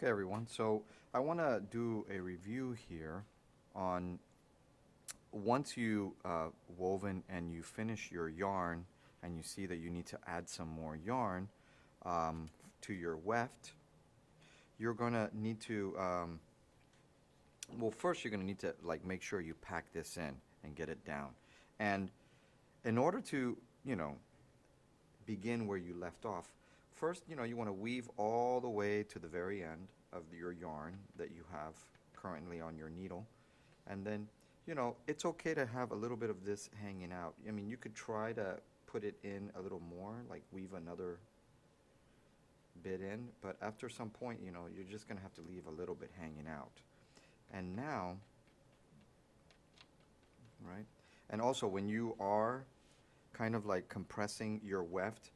Okay, everyone. So I want to do a review here on once you woven and you finish your yarn and you see that you need to add some more yarn to your weft, you're going to need to, well, first you're going to need to like make sure you pack this in and get it down. And in order to, begin where you left off, first, you want to weave all the way to the very end of your yarn that you have currently on your needle. And then, it's okay to have a little bit of this hanging out. I mean, you could try to put it in a little more, like weave another bit in, but after some point, you're just going to have to leave a little bit hanging out. And now, right? And also, when you are kind of like compressing your weft,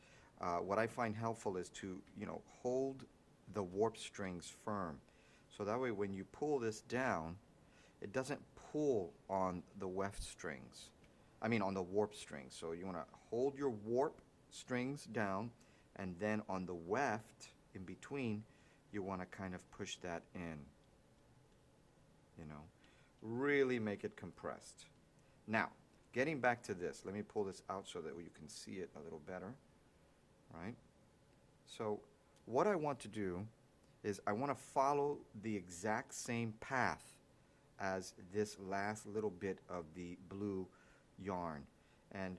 what I find helpful is to, hold the warp strings firm. So that way when you pull this down, it doesn't pull on the weft strings. I mean on the warp strings. So you want to hold your warp strings down, and then on the weft in between, you want to kind of push that in. Really make it compressed. Now, getting back to this, let me pull this out so that you can see it a little better. Right? So what I want to do is I want to follow the exact same path as this last little bit of the blue yarn. And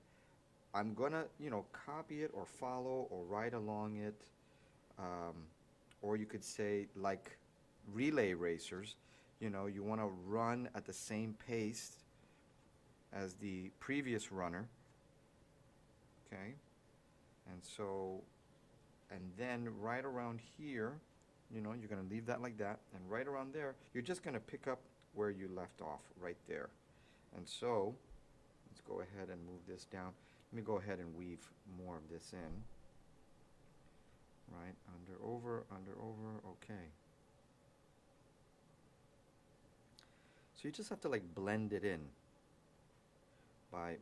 I'm going to, copy it or follow or ride along it. Or you could say like relay racers, you want to run at the same pace as the previous runner. Okay? And so, and then right around here, you're going to leave that like that. And right around there, you're just going to pick up where you left off right there. And so, let's go ahead and move this down. Let me go ahead and weave more of this in. Right, under, over, okay. So you just have to like blend it in by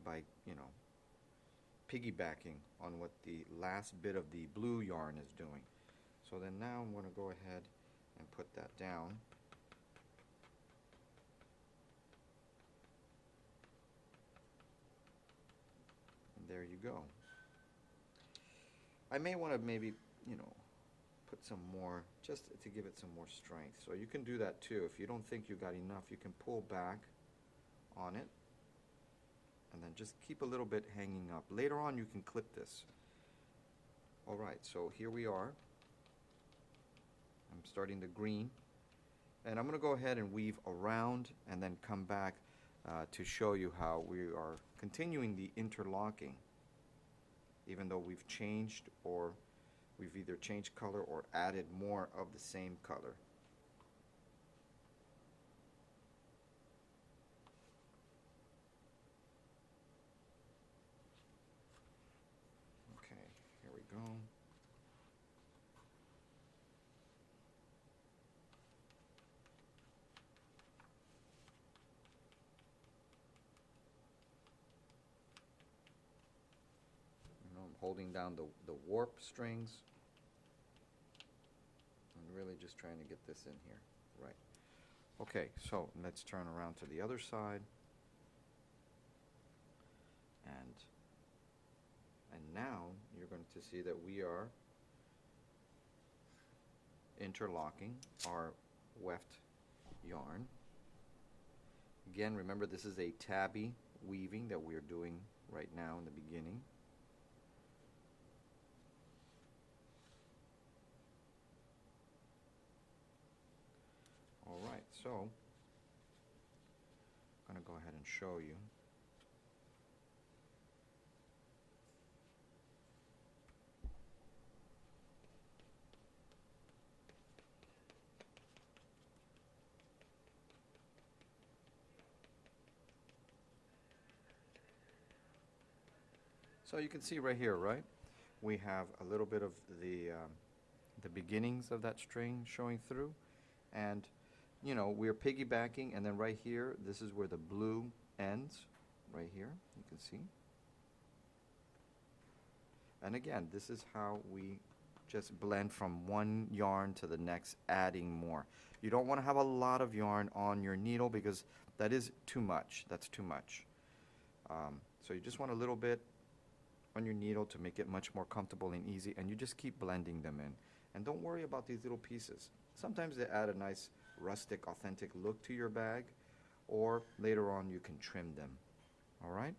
piggybacking on what the last bit of the blue yarn is doing. So then now I'm going to go ahead and put that down. And there you go. I may want to maybe, put some more, just to give it some more strength. So you can do that too. If you don't think you got enough, you can pull back on it. And then just keep a little bit hanging up. Later on you can clip this. Alright, so here we are. I'm starting the green. And I'm going to go ahead and weave around and then come back to show you how we are continuing the interlocking. Even though we've changed, or we've either changed color or added more of the same color. Go. I'm holding down the warp strings and really just trying to get this in here. Right. Okay, so let's turn around to the other side. And now you're going to see that we are interlocking our weft yarn. Again, remember this is a tabby weaving that we're doing right now in the beginning. Alright, so I'm going to go ahead and show you. So you can see right here, right? We have a little bit of the beginnings of that string showing through, and we're piggybacking, and then right here, this is where the blue ends, right here, you can see. And again, this is how we just blend from one yarn to the next, adding more. You don't want to have a lot of yarn on your needle because that is too much. That's too much. So you just want a little bit on your needle to make it much more comfortable and easy, and you just keep blending them in. And don't worry about these little pieces. Sometimes they add a nice rustic, authentic look to your bag, or later on you can trim them. All right?